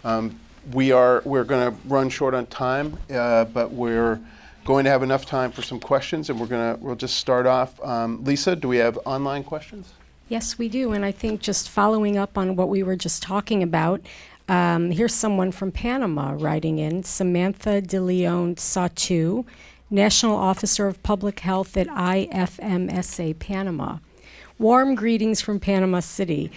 We're going to run short on time, but we're going to have enough time for some questions, and we'll just start off. Lisa, do we have online questions? Yes, we do, and I think just following up on what we were just talking about, here's someone from Panama writing in, Samantha De Leon Satu, National Officer of Public Health at IFMSA Panama. Warm greetings from Panama City.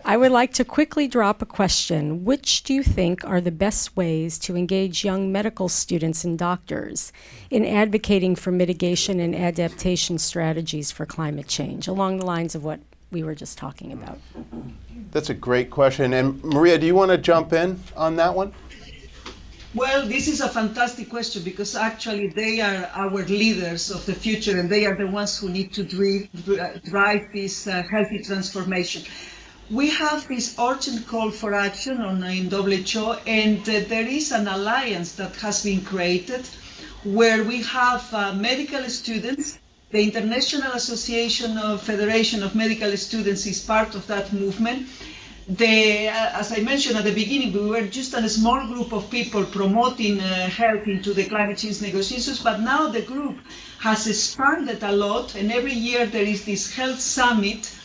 I would like to quickly drop a question. Which do you think are the best ways to engage young medical students and doctors in advocating for mitigation and adaptation strategies for climate change, along the lines of what we were just talking about? That's a great question. And Maria, do you want to jump in on that one? Well, this is a fantastic question because actually they are our leaders of the future and they are the ones who need to drive this healthy transformation. We have this urgent call for action in WHO, and there is an alliance that has been created where we have medical students. The International Association of Federation of Medical Students is part of that movement. As I mentioned at the beginning, we were just a small group of people promoting health into the climate change negotiations, but now the group has expanded a lot, and every year there is this health summit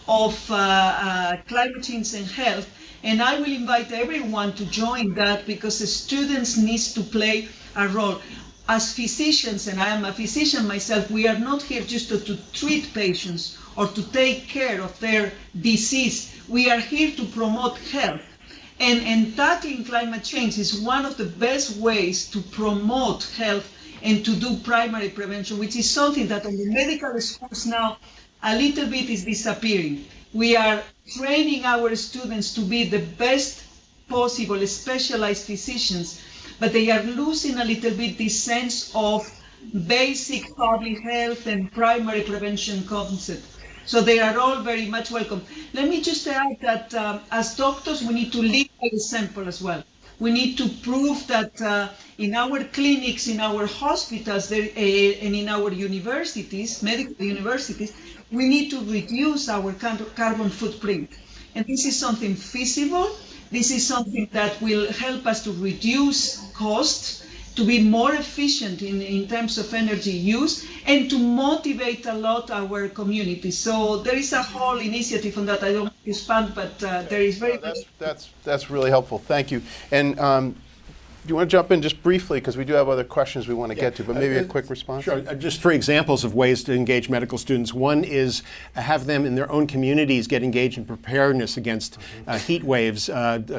of climate change and health, and I will invite everyone to join that because the students need to play a role. As physicians, and I am a physician myself, we are not here just to treat patients or to take care of their disease. We are here to promote health. And tackling climate change is one of the best ways to promote health and to do primary prevention, which is something that on the medical schools now a little bit is disappearing. We are training our students to be the best possible specialized physicians, but they are losing a little bit this sense of basic public health and primary prevention concept. So they are all very much welcome. Let me just add that as doctors, we need to lead by example as well. We need to prove that in our clinics, in our hospitals, and in our universities, medical universities, we need to reduce our carbon footprint. And this is something feasible. This is something that will help us to reduce costs to be more efficient in terms of energy use and to motivate a lot our community. So there is a whole initiative on that. I don't want to expand, but there is very That's really helpful. Thank you. And do you want to jump in just briefly, because we do have other questions we want to get to, but maybe a quick response? Sure. Just 3 examples of ways to engage medical students. One is have them in their own communities get engaged in preparedness against heat waves,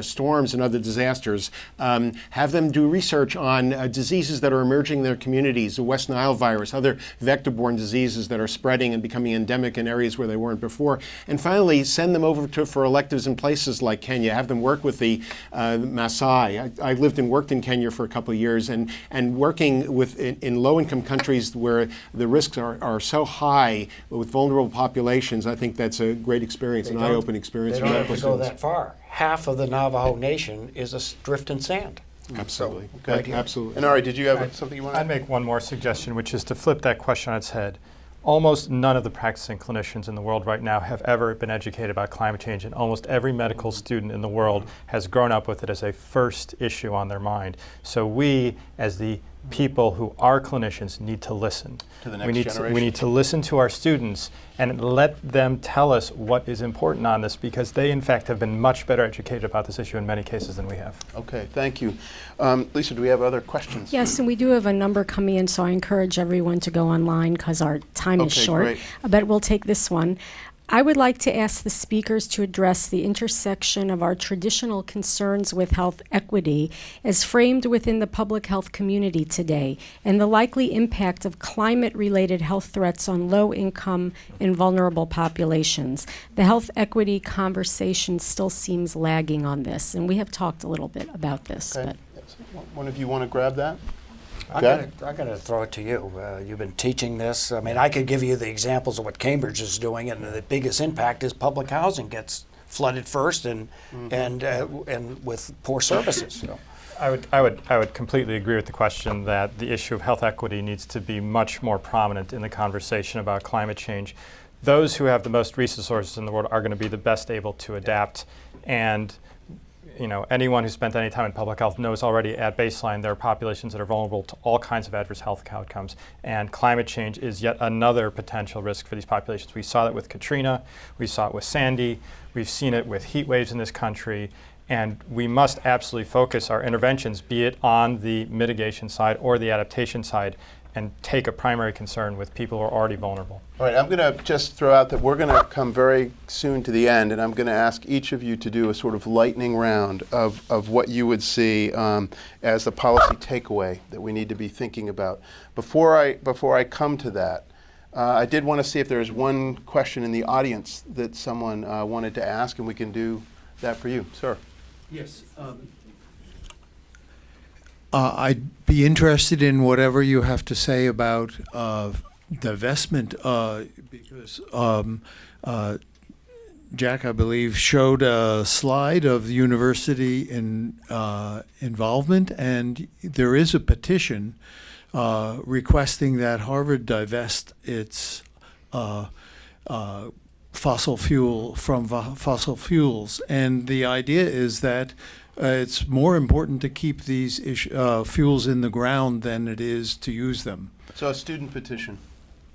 storms, and other disasters. Have them do research on diseases that are emerging in their communities, the West Nile virus, other vector-borne diseases that are spreading and becoming endemic in areas where they weren't before. And finally, send them over for electives in places like Kenya. Have them work with the Maasai. I lived and worked in Kenya for a couple of years, and working with in low-income countries where the risks are so high with vulnerable populations. I think that's a great experience, an eye-opening experience. They don't have to go that far. Half of the Navajo Nation is drift and sand. Absolutely. So, right here. Absolutely. And Ari, did you have something you want to I'd make one more suggestion, which is to flip that question on its head. Almost none of the practicing clinicians in the world right now have ever been educated about climate change, and almost every medical student in the world has grown up with it as a first issue on their mind. So we, as the people who are clinicians, need to listen. To the next generation. We need to listen to our students and let them tell us what is important on this, because they, in fact, have been much better educated about this issue in many cases than we have. Okay, thank you. Lisa, do we have other questions? Yes, and we do have a number coming in, so I encourage everyone to go online because our time is short. Great. But we'll take this one. I would like to ask the speakers to address the intersection of our traditional concerns with health equity as framed within the public health community today, and the likely impact of climate-related health threats on low-income and vulnerable populations. The health equity conversation still seems lagging on this, and we have talked a little bit about this. Okay. But One of you want to grab that? I got to throw it to you. You've been teaching this. I mean, I could give you the examples of what Cambridge is doing, and the biggest impact is public housing gets flooded first, and with poor services. So. I would completely agree with the question that the issue of health equity needs to be much more prominent in the conversation about climate change. Those who have the most resources in the world are going to be the best able to adapt, and anyone who spent any time in public health knows already at baseline there are populations that are vulnerable to all kinds of adverse health outcomes, and climate change is yet another potential risk for these populations. We saw that with Katrina, we saw it with Sandy, we've seen it with heat waves in this country, and we must absolutely focus our interventions, be it on the mitigation side or the adaptation side, and take a primary concern with people who are already vulnerable. All right, I'm going to just throw out that we're going to come very soon to the end, and I'm going to ask each of you to do a sort of lightning round of what you would see as the policy takeaway that we need to be thinking about. Before I come to that, I did want to see if there is one question in the audience that someone wanted to ask, and we can do that for you. Sir. Yes. I'd be interested in whatever you have to say about divestment, because Jack, I believe, showed a slide of the university involvement, and there is a petition requesting that Harvard divest its fossil fuels, and the idea is that it's more important to keep these fuels in the ground than it is to use them. So a student petition.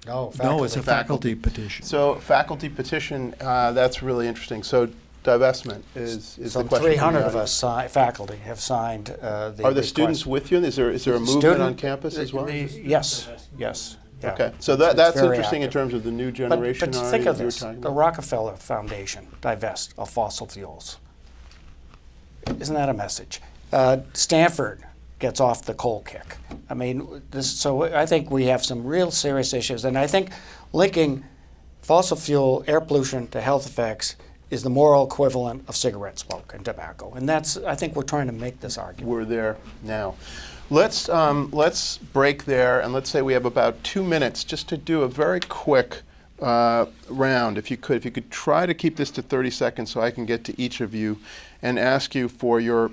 No, it's a faculty petition. So faculty petition, that's really interesting. So divestment is the question. 300 of us faculty have signed the Are the request. students with you? Is there a movement on campus as well? Yes. Yeah. Okay, so that's very interesting active. in terms of the new generation. But think of this, the Rockefeller Foundation divest of fossil fuels. Isn't that a message? Stanford gets off the coal kick. I mean, so I think we have some real serious issues, and I think linking fossil fuel air pollution to health effects is the moral equivalent of cigarette smoke and tobacco, and I think we're trying to make this argument. We're there now. Let's break there, and let's say we have about 2 minutes just to do a very quick round. If you could try to keep this to 30 seconds so I can get to each of you and ask you for your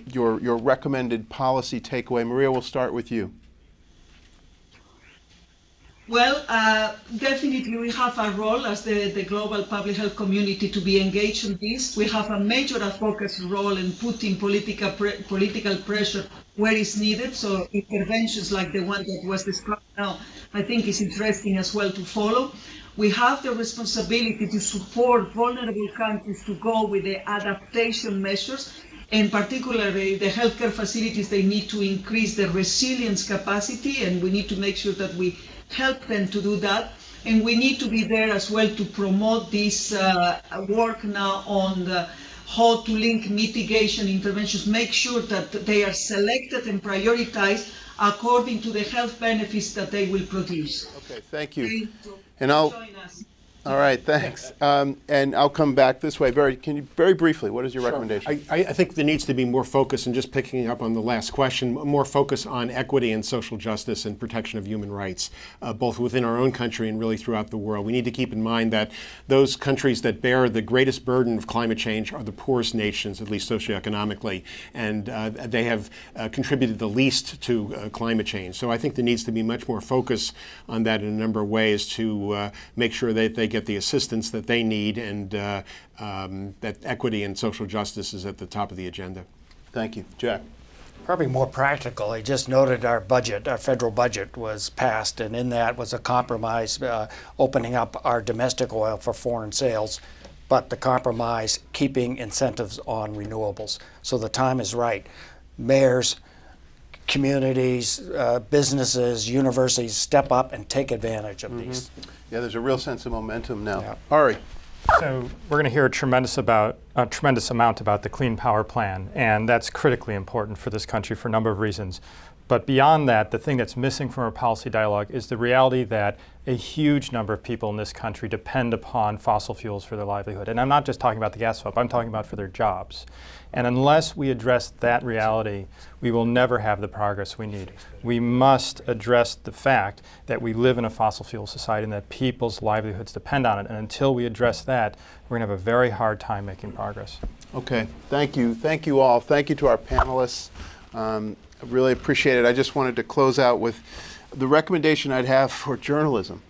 recommended policy takeaway. Maria, we'll start with you. Well, definitely we have a role as the global public health community to be engaged in this. We have a major advocacy role in putting political pressure where it's needed. So interventions like the one that was described now, I think is interesting as well to follow. We have the responsibility to support vulnerable countries to go with the adaptation measures, and particularly the healthcare facilities, they need to increase their resilience capacity, and we need to make sure that we help them to do that. And we need to be there as well to promote this work now on how to link mitigation interventions, make sure that they are selected and prioritized according to the health benefits that they will produce. Okay, thank you. And all right, thanks. And I'll come back this way. Can you very briefly, what is your recommendation? I think there needs to be more focus, and just picking up on the last question, more focus on equity and social justice and protection of human rights, both within our own country and really throughout the world. We need to keep in mind that those countries that bear the greatest burden of climate change are the poorest nations, at least socioeconomically, and they have contributed the least to climate change. So I think there needs to be much more focus on that in a number of ways to make sure that they get the assistance that they need, and that equity and social justice is at the top of the agenda. Thank you. Jack? Probably more practical. I just noted our budget, our federal budget was passed, and in that was a compromise opening up our domestic oil for foreign sales, but the compromise keeping incentives on renewables. So the time is right. Mayors, communities, businesses, universities step up and take advantage of these. Yeah, there's a real sense of momentum now. Yeah. Ari? So we're going to hear a tremendous amount about the Clean Power Plan, and that's critically important for this country for a number of reasons. But beyond that, the thing that's missing from our policy dialogue is the reality that a huge number of people in this country depend upon fossil fuels for their livelihood. And I'm not just talking about the gas pump, I'm talking about for their jobs. And unless we address that reality, we will never have the progress we need. We must address the fact that we live in a fossil fuel society and that people's livelihoods depend on it. And until we address that, we're going to have a very hard time making progress. Okay, thank you. Thank you all. Thank you to our panelists. I really appreciate it. I just wanted to close out with the recommendation I'd have for journalism,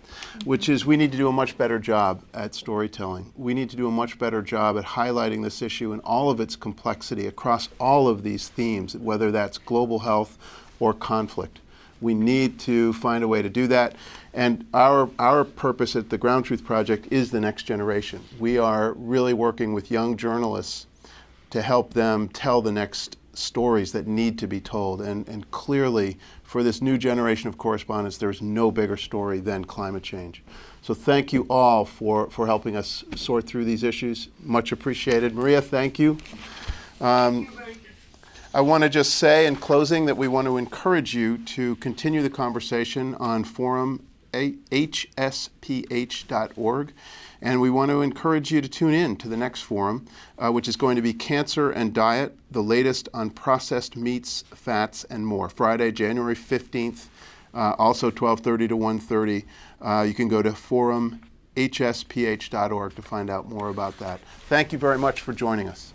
which is we need to do a much better job at storytelling. We need to do a much better job at highlighting this issue in all of its complexity across all of these themes, whether that's global health or conflict. We need to find a way to do that. And our purpose at the GroundTruth Project is the next generation. We are really working with young journalists to help them tell the next stories that need to be told. And clearly, for this new generation of correspondents, there's no bigger story than climate change. So thank you all for helping us sort through these issues. Much appreciated. Maria, thank you. I want to just say in closing that we want to encourage you to continue the conversation on forum HSPH.org. And we want to encourage you to tune in to the next forum, which is going to be Cancer and Diet, the latest on processed meats, fats, and more. Friday, January 15th, also 12:30 to 1:30. You can go to forum HSPH.org to find out more about that. Thank you very much for joining us.